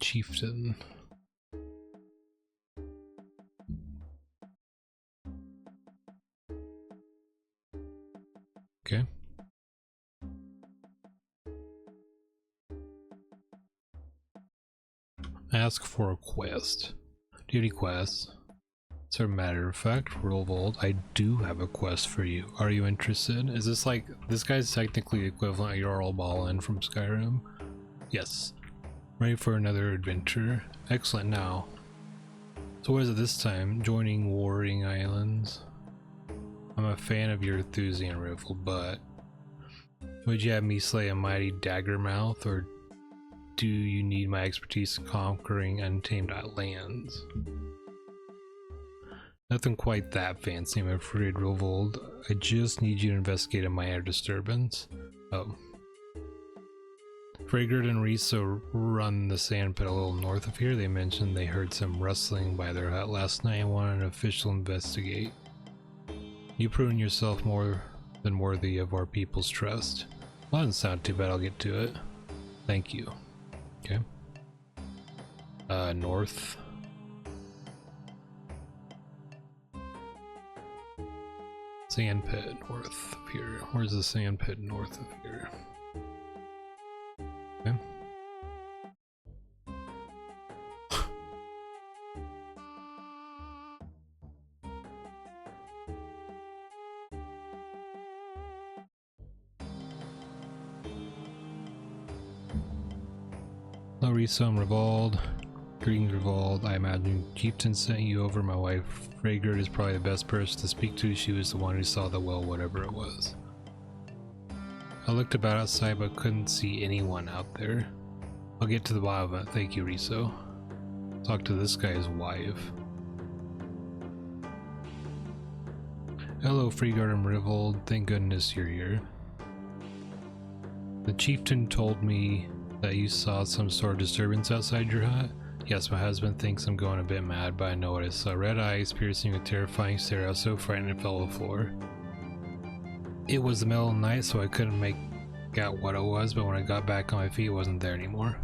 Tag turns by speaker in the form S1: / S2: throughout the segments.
S1: chieftain. Okay. Ask for a quest. Do you have any quests? As a matter of fact, Rollvold, I do have a quest for you. Are you interested? Is this like, this guy's technically equivalent of Jarl Balin from Skyrim? Yes. Ready for another adventure? Excellent now. So what is it this time? Joining Warring Islands? I'm a fan of your enthusiasm, Riffle, but would you have me slay a mighty Daggermouth, or do you need my expertise conquering untamed lands? Nothing quite that fancy, I'm afraid, Rovold. I just need you to investigate a minor disturbance. Oh. Frigard and Riso run the sand pit a little north of here. They mentioned they heard some rustling by their hut last night and wanted an official investigate. You proven yourself more than worthy of our people's trust. Well, that doesn't sound too bad, I'll get to it. Thank you. Okay. North. Sand pit north of here. Where's the sand pit north of here? Okay. Hello, Riso and Rivald. Greetings, Rivald. I imagine Chieftain sent you over. My wife, Frigard, is probably the best person to speak to. She was the one who saw the well, whatever it was. I looked about outside but couldn't see anyone out there. I'll get to the bottom of it. Thank you, Riso. Talk to this guy's wife. Hello, Frigard and Rivald. Thank goodness you're here. The chieftain told me that you saw some sort of disturbance outside your hut. Yes, my husband thinks I'm going a bit mad, but I know what I saw. Red eyes piercing with terrifying stare. I was so frightened I fell to the floor. It was the middle of the night, so I couldn't make out what it was, but when I got back on my feet, it wasn't there anymore.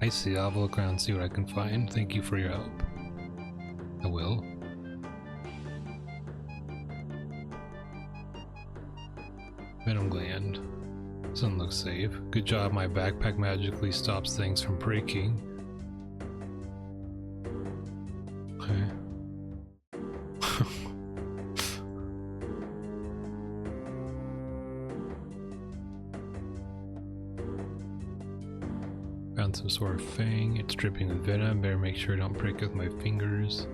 S1: I see. I'll have a look around and see what I can find. Thank you for your help. I will. Venom gland. Doesn't look safe. Good job, my backpack magically stops things from breaking. Okay. Found some sort of fang. It's dripping with venom. Better make sure I don't break it with my fingers.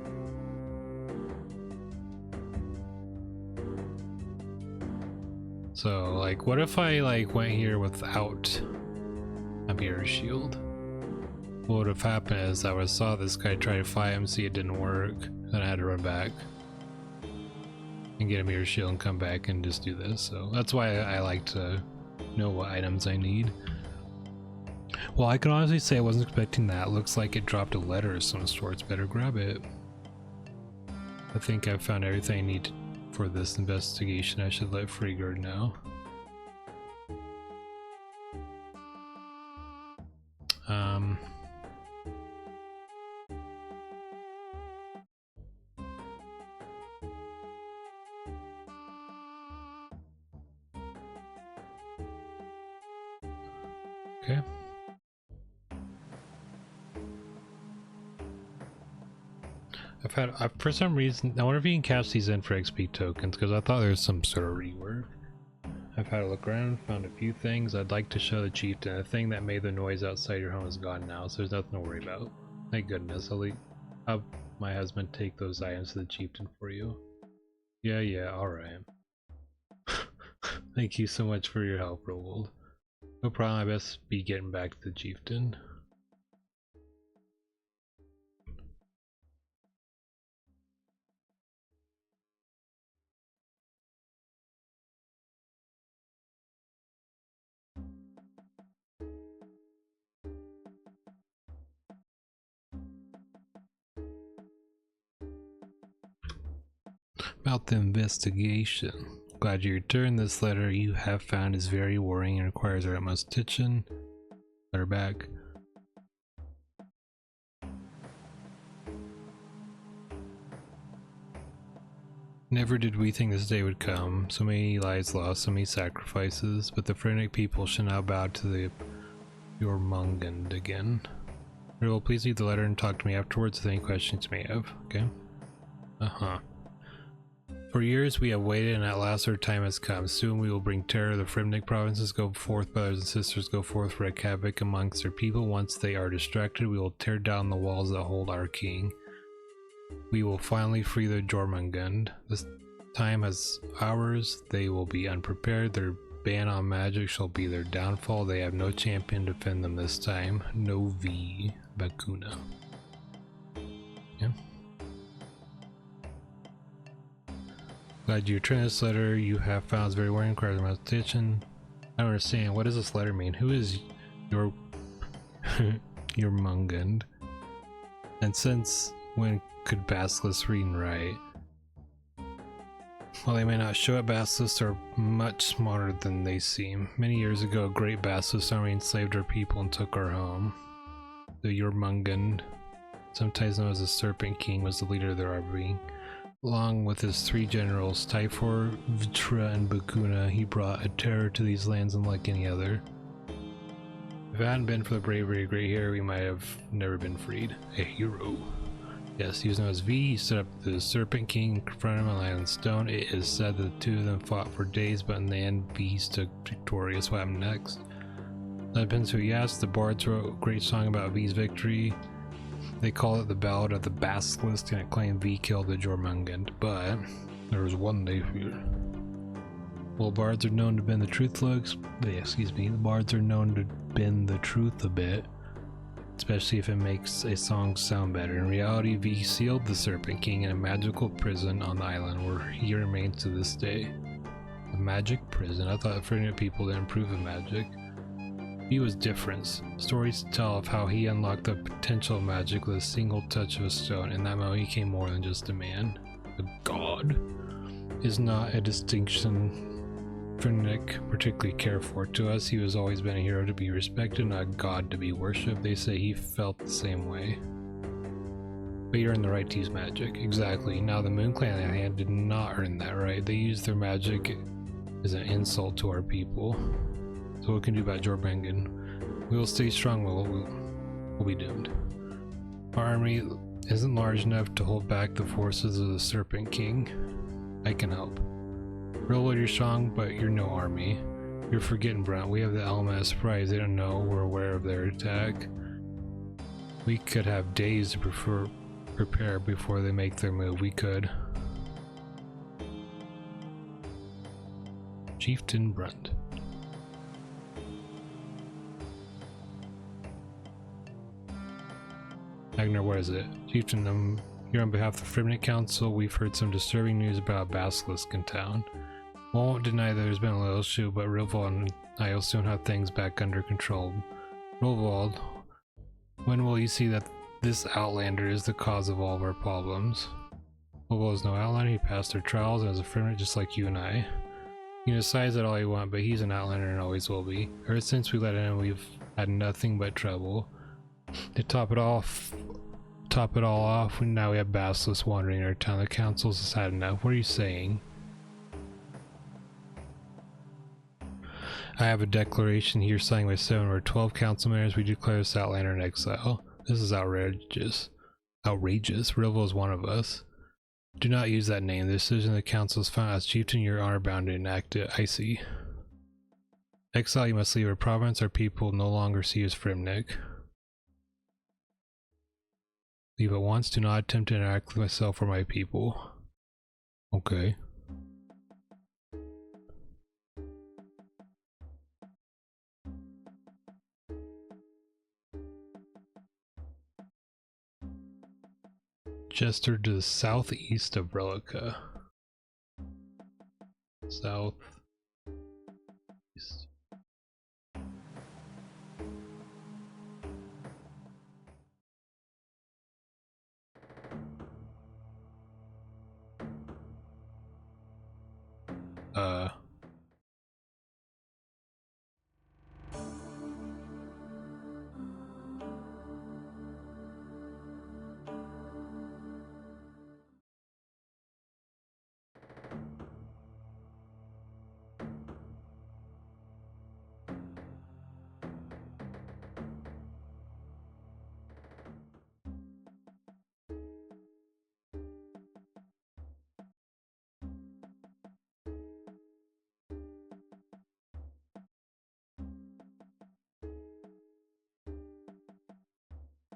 S1: So, like, what if I, like, went here without a mirror shield? What would have happened is I would have saw this guy try to fight him, see it didn't work, then I had to run back and get a mirror shield and come back and just do this. So that's why I like to know what items I need. Well, I can honestly say I wasn't expecting that. Looks like it dropped a letter of some sorts. Better grab it. I think I've found everything I need for this investigation. I should let Frigard know. Okay. For some reason, I wonder if you can cash these in for XP tokens, because I thought there was some sort of rework. I've had a look around, found a few things I'd like to show the chieftain. The thing that made the noise outside your home is gone now, so there's nothing to worry about. Thank goodness. I'll have my husband take those items to the chieftain for you. Yeah, alright. Thank you so much for your help, Rowold. No problem, I best be getting back to the chieftain. About the investigation. Glad you returned. This letter you have found is very worrying and requires our utmost attention. Letter back. Never did we think this day would come. So many lives lost, so many sacrifices, but the Fremennik people shall now bow to the Jormungand again. Well, please read the letter and talk to me afterwards with any questions you may have, okay? For years we have waited, and at last our time has come. Soon we will bring terror. The Fremennik provinces go forth, brothers and sisters go forth, wreak havoc amongst their people. Once they are distracted, we will tear down the walls that hold our king. We will finally free the Jormungand. This time as ours, they will be unprepared. Their ban on magic shall be their downfall. They have no champion to defend them this time. No V. Bakuna. Yeah. Glad you returned this letter. You have found this very warning, requires my attention. I don't understand. What does this letter mean? Who is your Jormungand? And since when could basilisks read and write? While they may not show it, basilisks are much smarter than they seem. Many years ago, a great basilisk army enslaved our people and took our home. The Jormungand, sometimes known as the Serpent King, was the leader of their army. Along with his 3 generals, Typhor, Vitra, and Bakuna, he brought a terror to these lands unlike any other. If it hadn't been for the bravery of Great Hero, we might have never been freed. A hero. Yes, he was known as V. He stood up to the Serpent King and confronted him on Island Stone. It is said that the two of them fought for days, but in the end, V stood victorious. What happened next? That depends who you ask. The bards wrote a great song about V's victory. They call it the Ballad of the Basilisk, and it claimed V killed the Jormungand, but there was one day here. Well, bards are known to bend the truth the bards are known to bend the truth a bit, especially if it makes a song sound better. In reality, V sealed the Serpent King in a magical prison on the island where he remains to this day. A magic prison? I thought Fremennik people didn't approve of magic. V was different. Stories tell of how he unlocked the potential of magic with a single touch of a stone. In that moment, he became more than just a man. A god is not a distinction Fremennik particularly care for. To us, he was always been a hero to be respected, not a god to be worshipped. They say he felt the same way. But you're in the right to use magic. Exactly. Now the Moon Clan, on the other hand, did not earn that right. They used their magic as an insult to our people. So what can we do about Jormungand? We will stay strong, we'll be doomed. Our army isn't large enough to hold back the forces of the Serpent King. I can help. Railwood, you're strong, but you're no army. You're forgetting, Brunt. We have the element of surprise. They don't know we're aware of their attack. We could have days to prepare before they make their move. We could. Chieftain Brunt. Agner, what is it? Chieftain, here on behalf of the Fremennik Council, we've heard some disturbing news about Basilisk in town. Won't deny that there's been a little issue, but Rilvold and I will soon have things back under control. Rilvold, when will you see that this Outlander is the cause of all of our problems? Rilvold is no Outlander, he passed their trials and is a Fremennik just like you and I. You can decide that all you want, but he's an Outlander and always will be. Ever since we let him in, we've had nothing but trouble. To top it all off, now we have Basilisk wandering our town. The council's has had enough. What are you saying? I have a declaration here signed by 7 or 12 council members. We declare this Outlander in exile. This is outrageous. Outrageous. Rilvo is one of us. Do not use that name. The decision of the council is found as chieftain. You're honor bound to enact it. I see. Exile, you must leave our province. Our people no longer see you as Fremennik. Leave at once. Do not attempt to interact with myself or my people. Okay. Chester to the southeast of Relica. South east.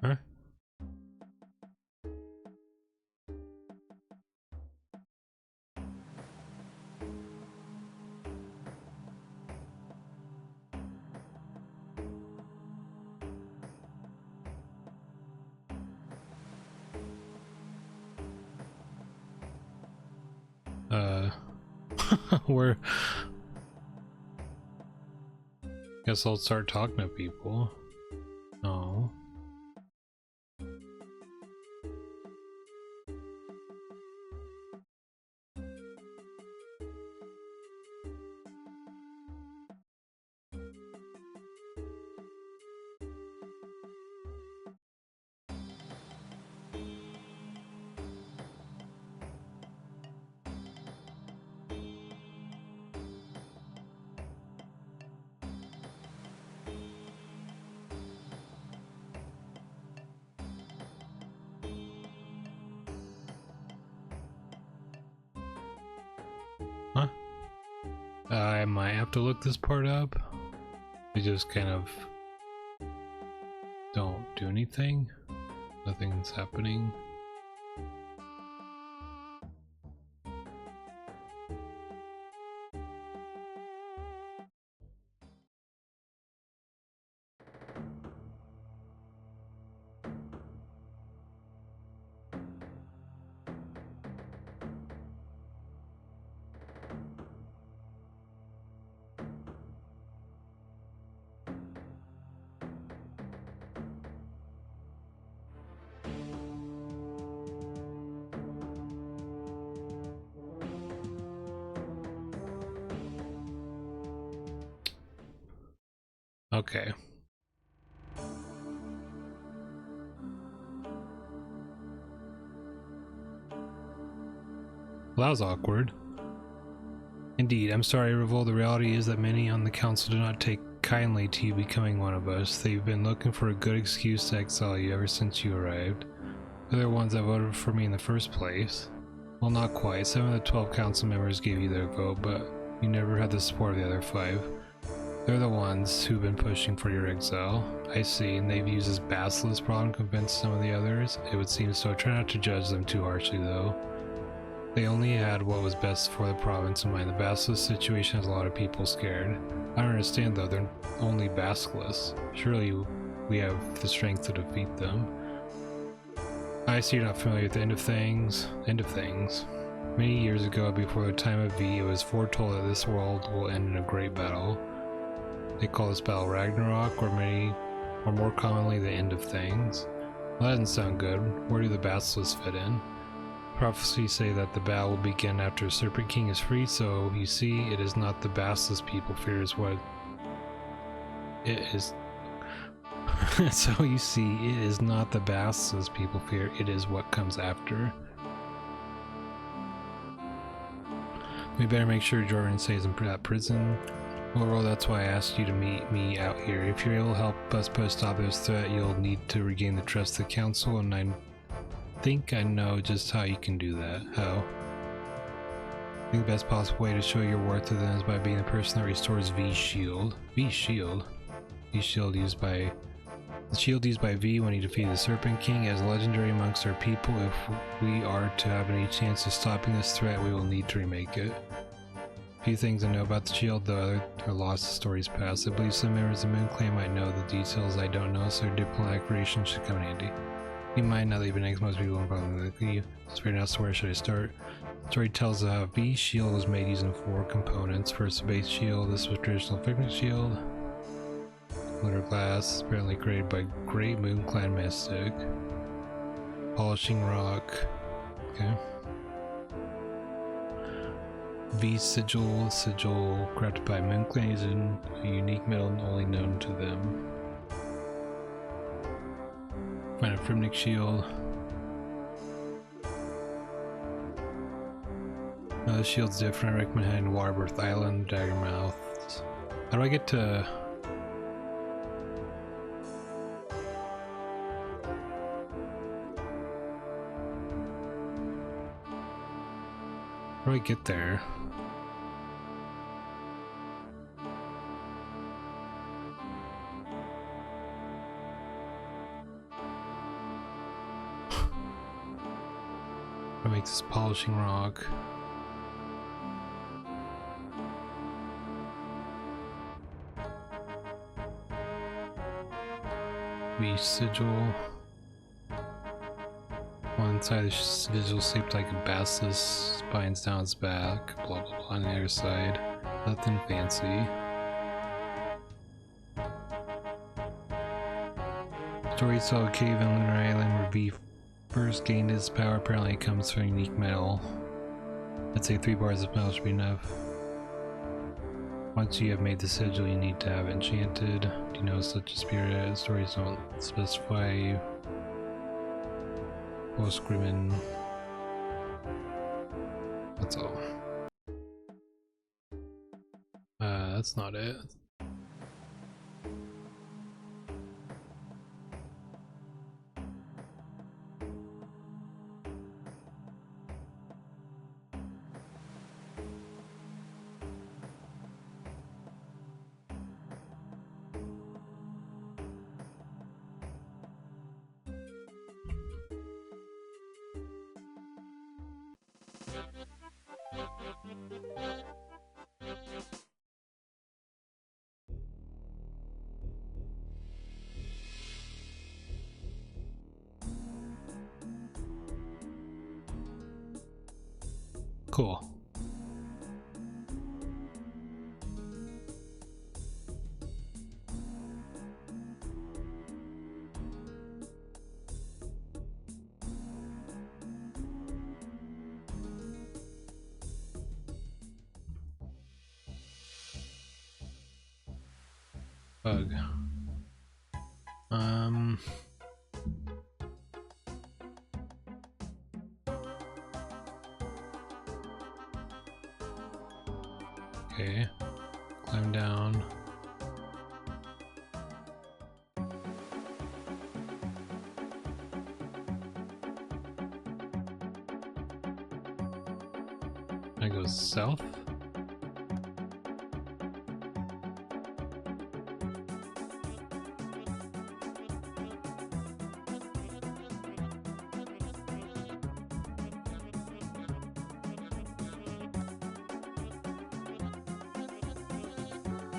S1: Huh? Where? Guess I'll start talking to people. Oh. Huh? I might have to look this part up. We just kind of don't do anything. Nothing's happening. Okay. Well, that was awkward. Indeed, I'm sorry, Revolt. The reality is that many on the council do not take kindly to you becoming one of us. They've been looking for a good excuse to exile you ever since you arrived. They're the ones that voted for me in the first place. Well, not quite. 7 of the 12 council members gave you their vote, but you never had the support of the other 5. They're the ones who've been pushing for your exile. I see, and they've used this basilisk problem to convince some of the others. It would seem so. Try not to judge them too harshly, though. They only had what was best for the province in mind. The basilisk situation has a lot of people scared. I don't understand, though. They're only basilisks. Surely we have the strength to defeat them. I see you're not familiar with the end of things. End of things. Many years ago, before the time of V, it was foretold that this world will end in a great battle. They call this battle Ragnarok, or more commonly, the end of things. Well, that doesn't sound good. Where do the basilisks fit in? Prophecies say that the battle will begin after Serpent King is free, so you see, it is not the basilisk people fear is what it is. So you see, it is not the basilisk people fear, it is what comes after. We better make sure Jordan stays in that prison. Well, that's why I asked you to meet me out here. If you're able to help us put a stop to this threat, you'll need to regain the trust of the council, and I think I know just how you can do that. How? I think the best possible way to show your worth to them is by being the person that restores V's shield. V's shield? V's shield used by... The shield used by V when he defeated the Serpent King is legendary amongst our people. If we are to have any chance of stopping this threat, we will need to remake it. Few things I know about the shield, though other are lost to stories past. I believe some members of the Moon Clan might know the details I don't know, so their diplomatic relations should come in handy. You might not even ask most people involved with you. So right now, so where should I start? The story tells how V's shield was made using 4 components. First, the base shield. This was traditional Fremennik shield. Glitter glass, apparently created by Great Moon Clan Mystic. Polishing rock. Okay. V sigil, crafted by Moon Clan using a unique metal only known to them. Find a Fremennik shield. The shield's different. I recommend heading to Warbirth Island, Daggermouth. How do I get to... How do I get there? to make this polishing rock. Be sigil. One side of the sigil shaped like a basilisk, spines down its back, blah blah blah. On the other side, nothing fancy. Stories tell a cave in Lunar Island where V first gained his power. Apparently it comes from a unique metal. I'd say 3 bars of metal should be enough. Once you have made the sigil, you need to have it enchanted. Do you know such a spirit? Stories don't specify. Screaming. That's all. That's not it. Cool. Bug. Okay. Climb down. I go south.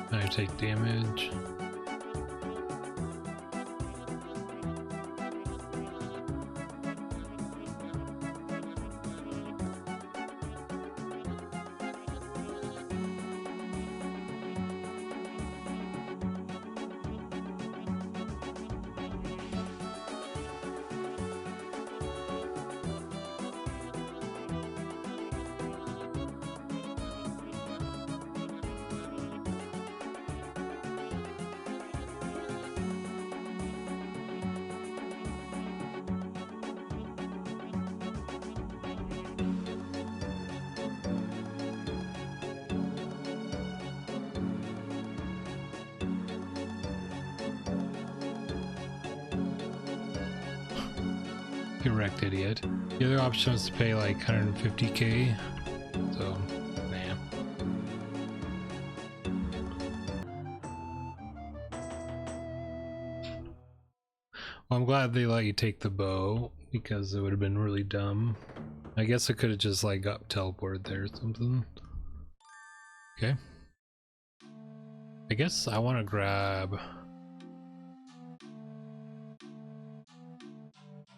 S1: I take damage. Get wrecked, idiot. The other option was to pay like 150k. So, man. Well, I'm glad they let you take the bow because it would have been really dumb. I guess I could have just like got teleported there or something. Okay. I guess I want to grab.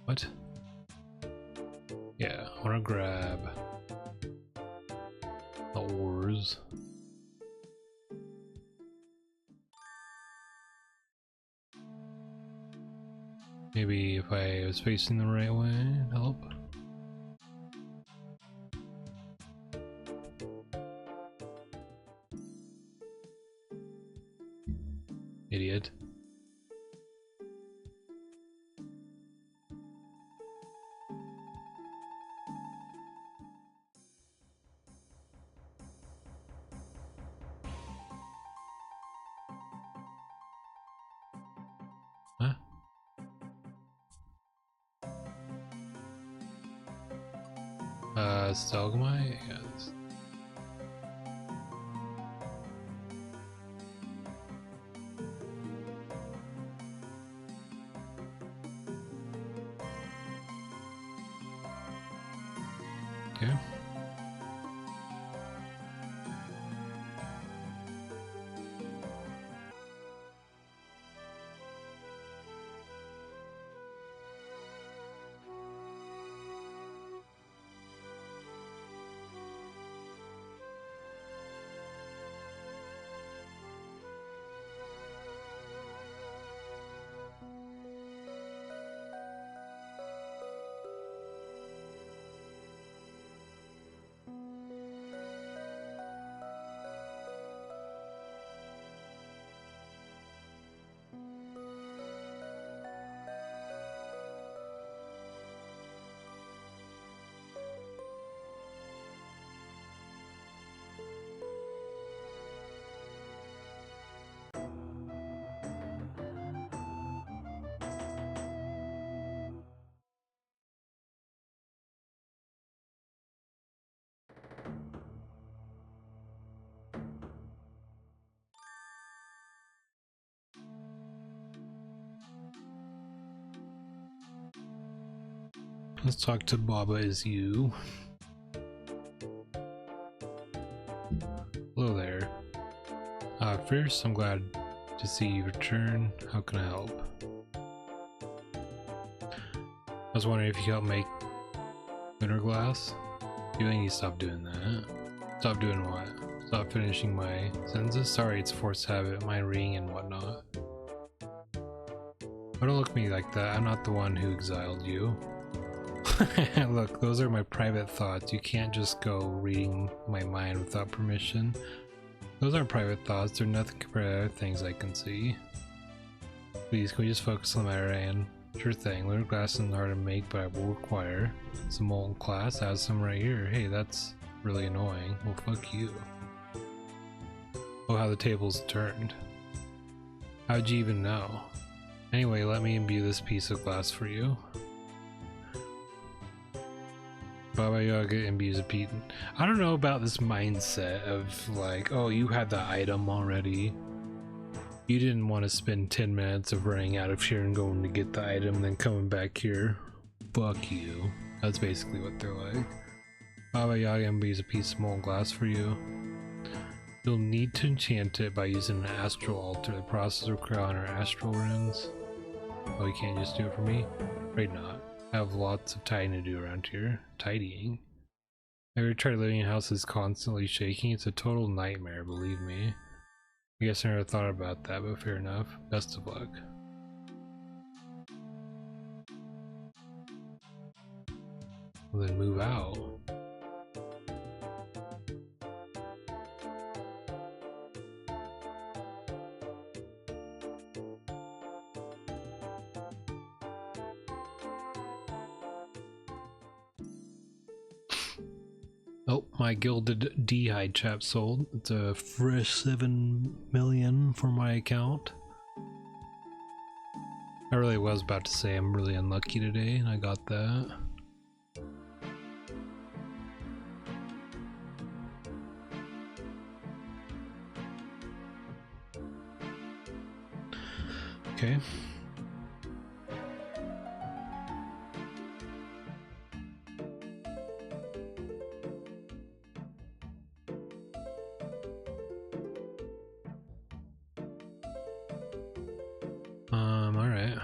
S1: What? Yeah, I want to grab the ores. Maybe if I was facing the right way, it'd help. Idiot. Huh? Stalagmite? Yes. Okay. Let's talk to Baba as you. Hello there. First, I'm glad to see you return. How can I help? I was wondering if you could help make winter glass. You think you stop doing that? Stop doing what? Stop finishing my sentences? Sorry, it's a forced habit, mind reading and whatnot. But don't look at me like that. I'm not the one who exiled you. Look, those are my private thoughts. You can't just go reading my mind without permission. Those aren't private thoughts. They're nothing compared to other things I can see. Please, can we just focus on the matter and sure thing. Lunar glass isn't hard to make, but I will require some molten glass. I have some right here. Hey, that's really annoying. Well, fuck you. Oh, how the tables turned. How'd you even know? Anyway, let me imbue this piece of glass for you. Baba Yaga imbues a piece. I don't know about this mindset of like, oh, you had the item already. You didn't want to spend 10 minutes of running out of here and going to get the item and then coming back here. Fuck you. That's basically what they're like. Baba Yaga imbues a piece of molten glass for you. You'll need to enchant it by using an astral altar. The process will require on our astral runes. Oh, you can't just do it for me? Afraid not. I have lots of tidying to do around here. Tidying? Ever tried living in a house that's constantly shaking? It's a total nightmare, believe me. I guess I never thought about that, but fair enough. Best of luck. Well, then move out. Oh, my gilded D-hide chap sold. It's a fresh 7 million for my account. I really was about to say I'm really unlucky today, and I got that. Okay. Alright.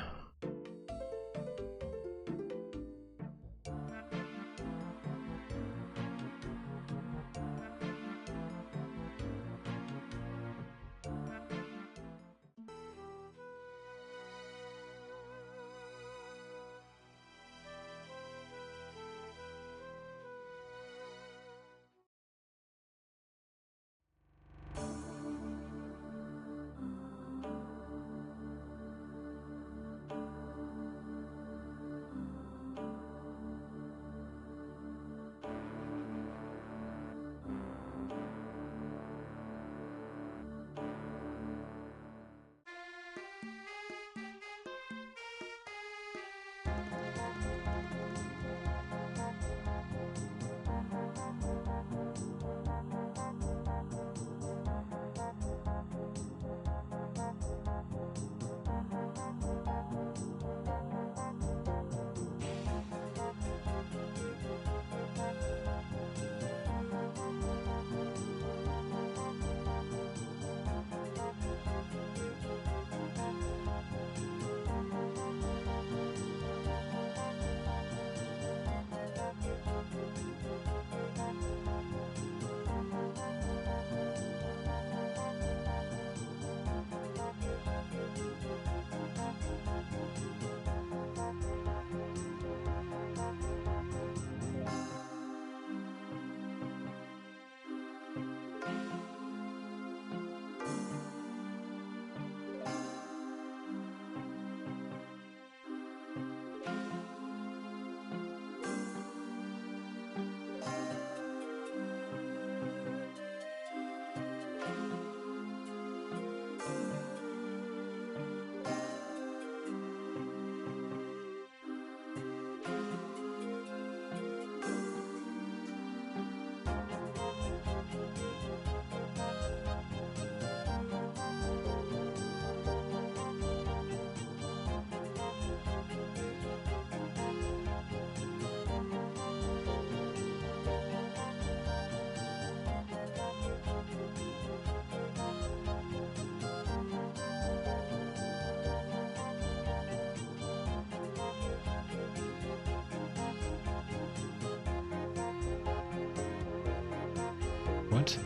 S1: What?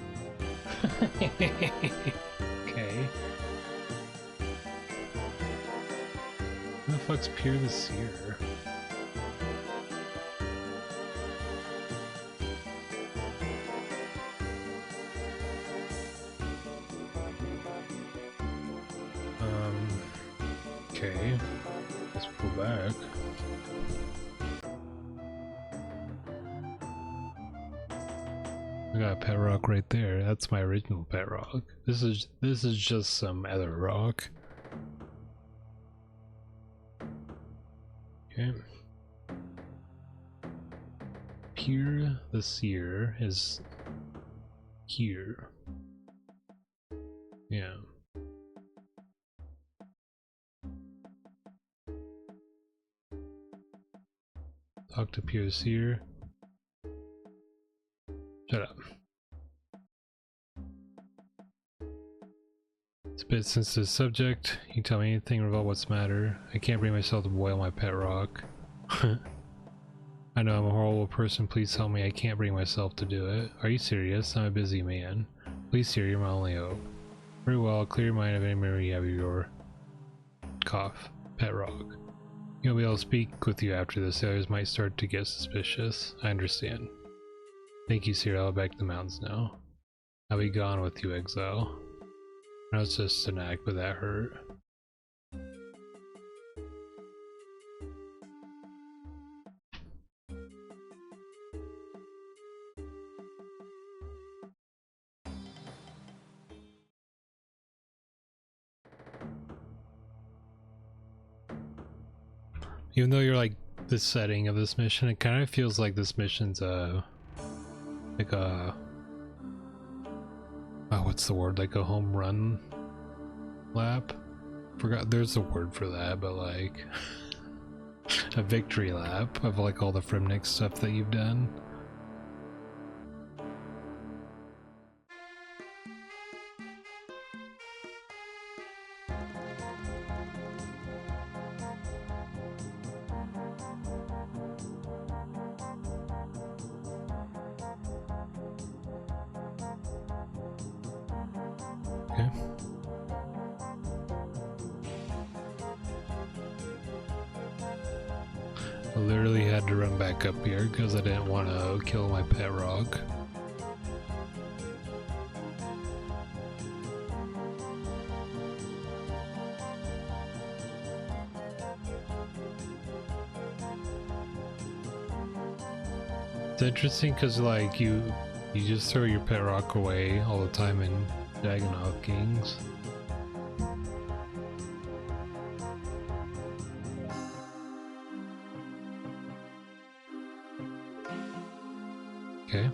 S1: Okay. Who the fuck's Pier the Seer? Okay. Let's go back. I got a pet rock right there. That's my original pet rock. This is just some other rock. Okay. Pier the Seer is here. Yeah. Talk to Pier the Seer. Shut up. It's a bit sensitive subject. You can tell me anything about what's the matter. I can't bring myself to boil my pet rock. I know I'm a horrible person. Please tell me I can't bring myself to do it. Are you serious? I'm a busy man. Please, sir, you're my only hope. Very well, clear your mind of any memory you have of your cough. Pet rock. You'll be able to speak with you after this. The others might start to get suspicious. I understand. Thank you, sir. I'll back to the mountains now. I'll be gone with you, Exile. That was just an act, but that hurt. Even though you're like the setting of this mission, it kind of feels like this mission's like a what's the word, like a home run lap? Forgot there's a word for that, but like a victory lap of like all the Fremennik stuff that you've done. Okay. I literally had to run back up here because I didn't want to kill my pet rock. It's interesting because like you just throw your pet rock away all the time in Dagonauth Kings. Okay.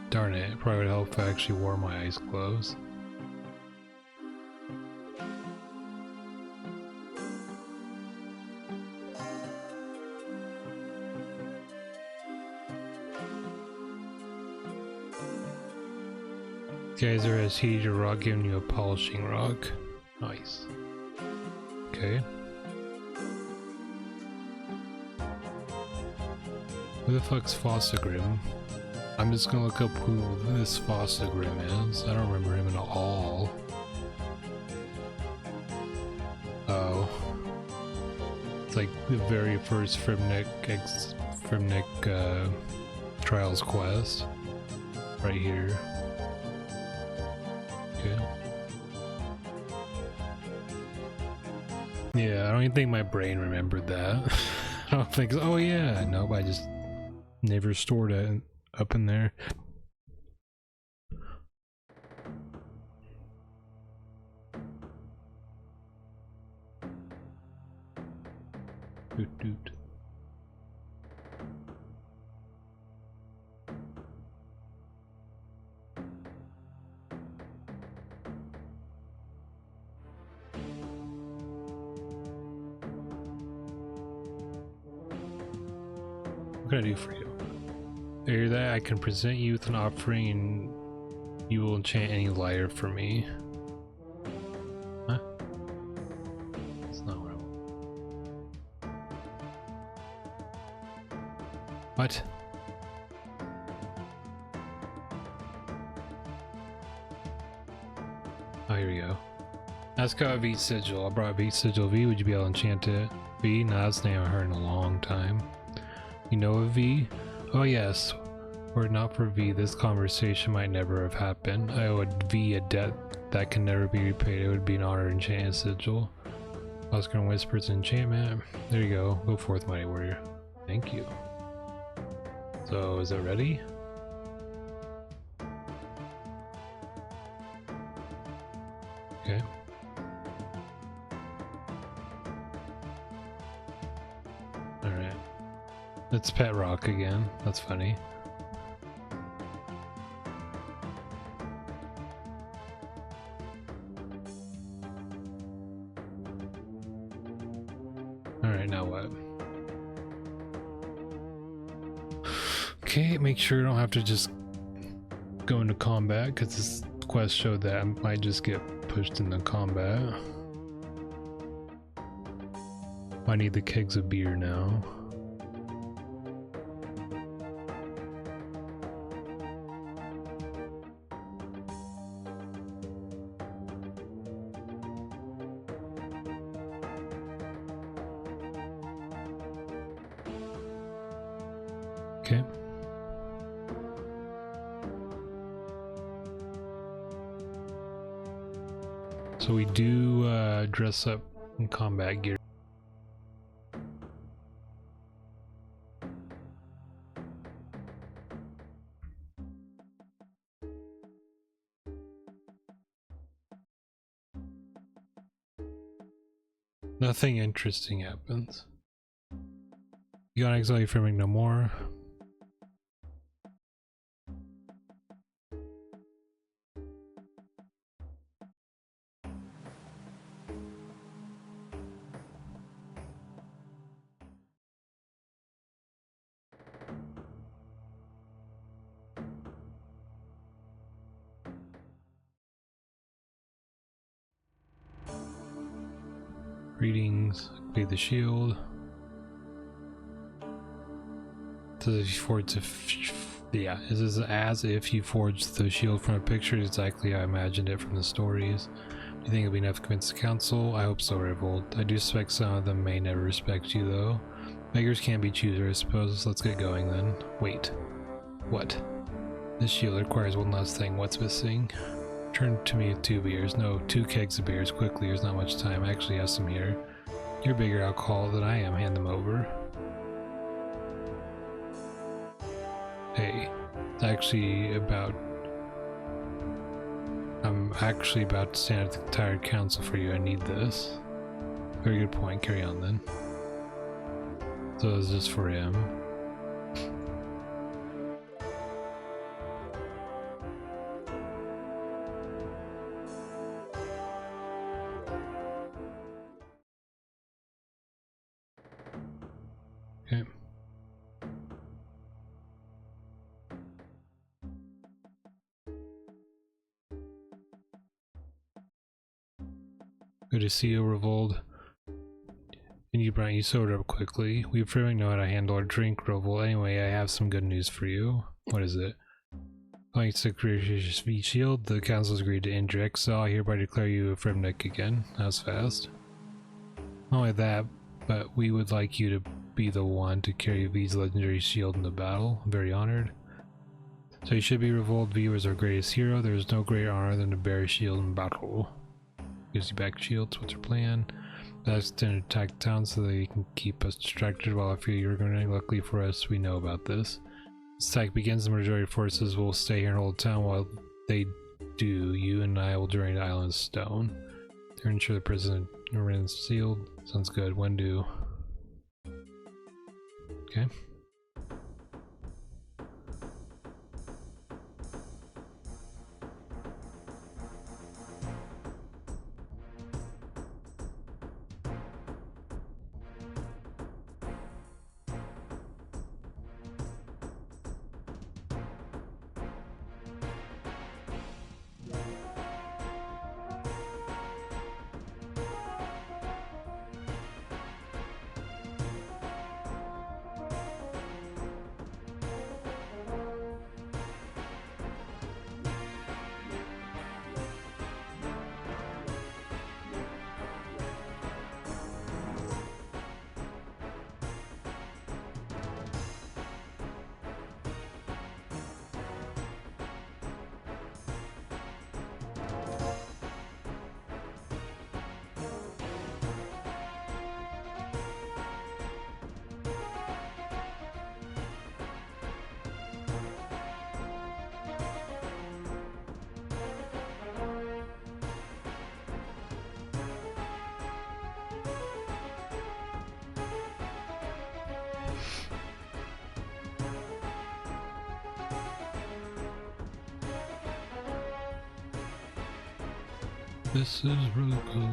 S1: Darn it, it probably would help if I actually wore my eyes closed. Geyser has heated your rock, giving you a polishing rock. Nice. Okay. Who the fuck's Fossagrim? I'm just gonna look up who this Fossagrim is. I don't remember him at all. Oh. It's like the very first Fremennik Trials quest. Right here. Okay. Yeah, I don't even think my brain remembered that. I don't think so. Oh yeah, nope, I just never stored it up in there. Doot doot. What can I do for you? I hear that I can present you with an offering and you will enchant any liar for me. Huh? That's not what I want. What? Ask out V Sigil. I brought V Sigil. V, would you be able to enchant it? V? Nah, that's name I heard in a long time. You know of V? Oh yes. Were it not for V, this conversation might never have happened. I owe V a debt that can never be repaid. It would be an honor to enchant a sigil. Oscar whispers enchantment. There you go. Go forth, mighty warrior. Thank you. So, is it ready? Okay. Alright. It's Pet Rock again. That's funny. Alright, now what? Okay, make sure you don't have to just go into combat, because this quest showed that I might just get pushed into combat. I need the kegs of beer now. Okay. So we do dress up in combat gear. Nothing interesting happens. You got Exile Fremennik no more. Greetings, activate the shield. So if you forge yeah, this is as if you forged the shield from a picture, exactly how I imagined it from the stories. Do you think it'll be enough to convince the council? I hope so, Revolt. I do suspect some of them may never respect you though. Beggars can't be choosers, I suppose. Let's get going then. Wait. What? This shield requires one last thing. What's missing? Turn to me with 2 beers. No, 2 kegs of beers quickly. There's not much time. I actually have some here. You're bigger alcohol than I am. Hand them over. Hey, it's actually about... I'm actually about to stand at the entire council for you. I need this. Very good point. Carry on then. So is this for him? Okay. Good to see you, Revolt. And you, Brian, you sobered up quickly. We pretty know how to handle our drink, Revolt. Anyway, I have some good news for you. What is it? Thanks to Creation's V Shield, the council's agreed to end your exile. I hereby declare you a Fremennik again. That was fast. Not only that, but we would like you to be the one to carry V's legendary shield in the battle. I'm very honored. So you should be Revolt. V was our greatest hero. There is no greater honor than to bear a shield in battle. Gives you back shields. What's your plan? That's to attack the town so they can keep us distracted while I fear you're going to. Luckily for us, we know about this. This attack begins. The majority of forces will stay here and hold the town. While they do, you and I will journey to Island Stone. To ensure the prison remains sealed. Sounds good. When do? Okay. This is really cool.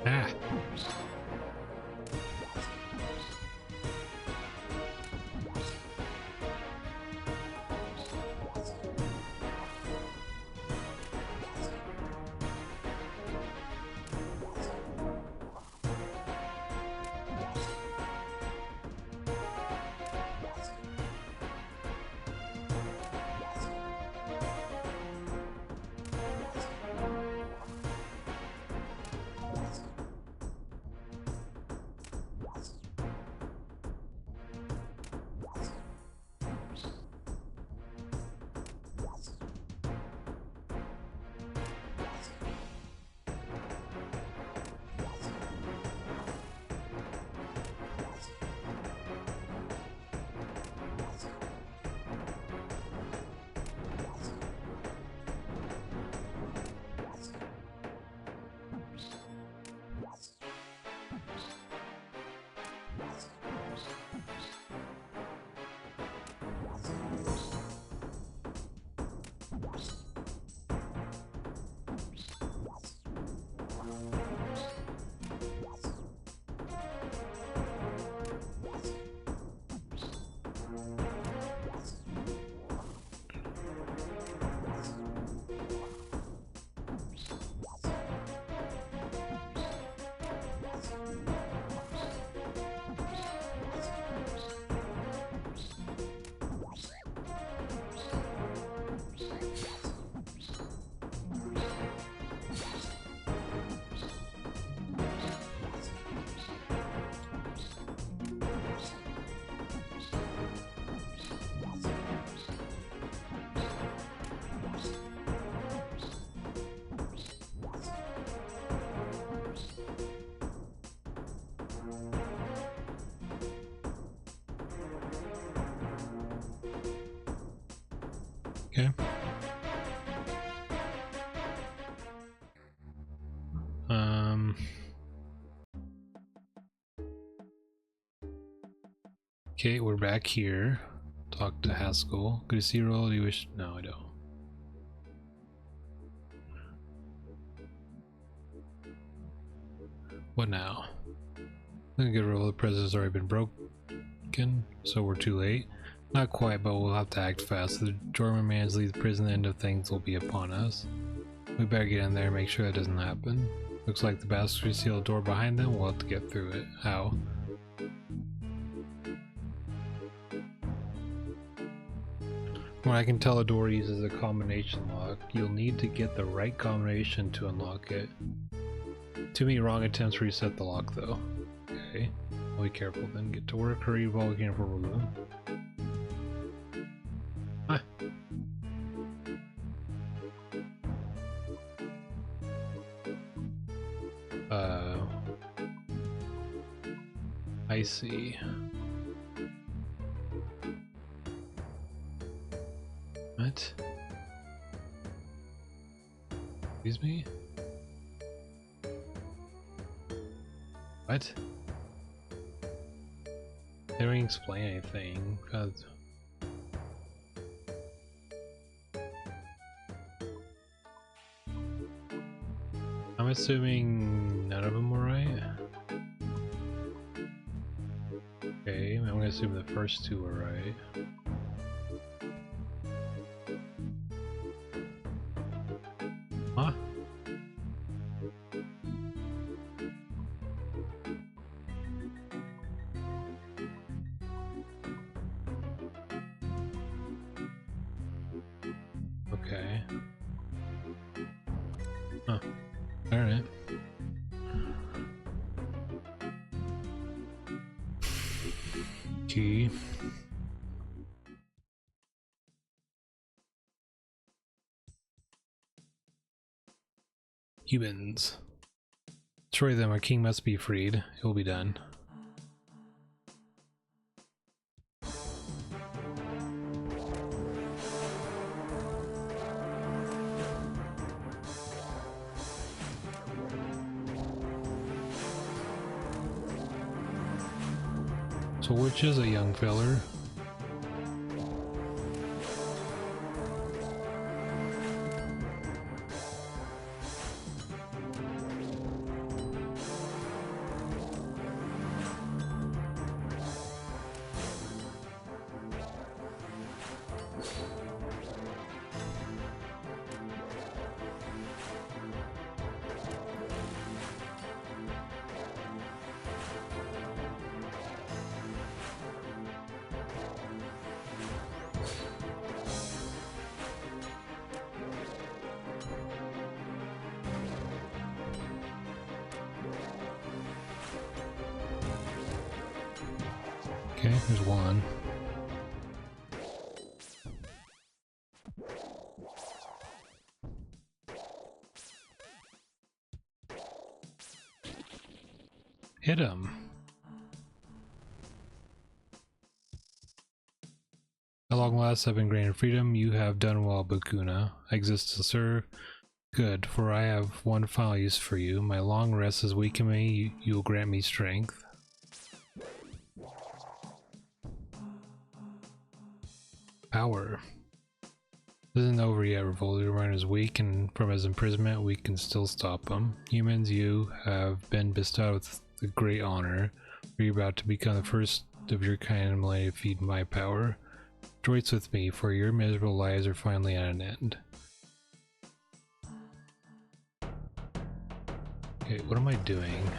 S1: Ah. Okay. Okay, we're back here. Talk to Haskell. Good to see you, Roll. Do you wish? No, I don't. What now? I'm gonna get rid of the present's already been broken, so we're too late. Not quite, but we'll have to act fast. The German man's leave the prison, the end of things will be upon us. We better get in there and make sure that doesn't happen. Looks like the bastards seal the door behind them. We'll have to get through it. How? When I can tell a door uses a combination lock, you'll need to get the right combination to unlock it. Too many wrong attempts to reset the lock though. Okay, I'll be careful then. Get to work, hurry while we can for room. Huh. I see. What? Excuse me? What? They don't explain anything. I'm assuming none of them were right. Okay, I'm gonna assume the first two were right. Huh? Okay. Huh. Alright. Key. Humans. Destroy them, our king must be freed. It will be done. So which is a young feller? Okay, there's one. Hit him. At long last I've been granted freedom. You have done well, Bakuna. I exist to serve. Good, for I have one final use for you. My long rest has weakened me. You will grant me strength. Power. This isn't over yet. Revolver is weak, and from his imprisonment we can still stop him. Humans, you have been bestowed with the great honor. You're about to become the first of your kind in millennia to feed my power. Rejoice with me, for your miserable lives are finally at an end. Okay, what am I doing?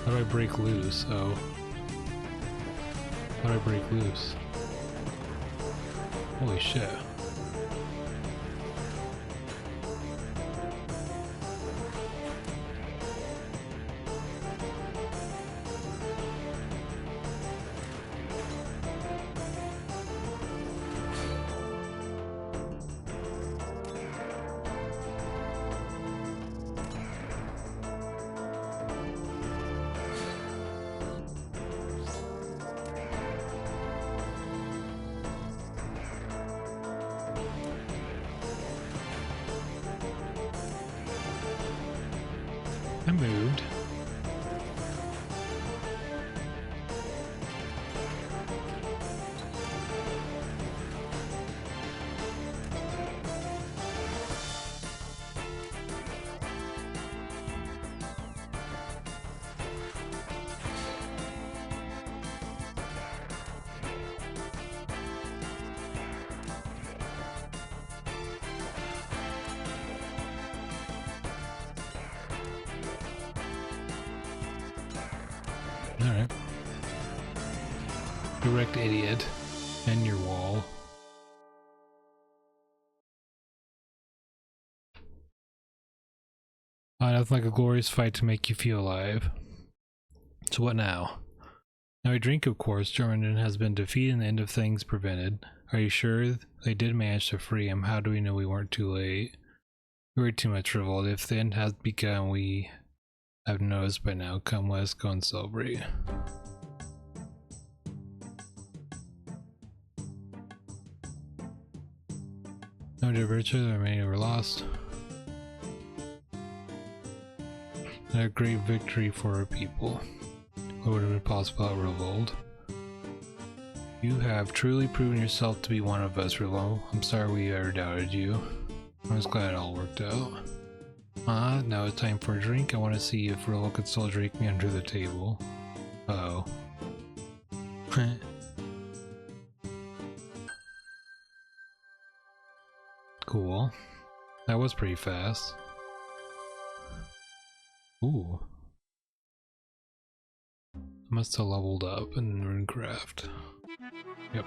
S1: How do I break loose? Oh. How do I break loose? Holy shit. I moved. Alright. Direct idiot. And your wall. Nothing like a glorious fight to make you feel alive. So what now? Now we drink, of course. Germanin has been defeated and the end of things prevented. Are you sure they did manage to free him? How do we know we weren't too late? We were too much revolt. If the end has begun, we have noticed by now. Come, let's go and celebrate. No virtue, the remaining were lost. And a great victory for our people. What would have been possible at revolt? You have truly proven yourself to be one of us, Revo. I'm sorry we ever doubted you. I'm just glad it all worked out. Now it's time for a drink. I want to see if Revo could still drink me under the table. Uh-oh. Cool. That was pretty fast. Ooh. Must have leveled up in Runecraft. Yep.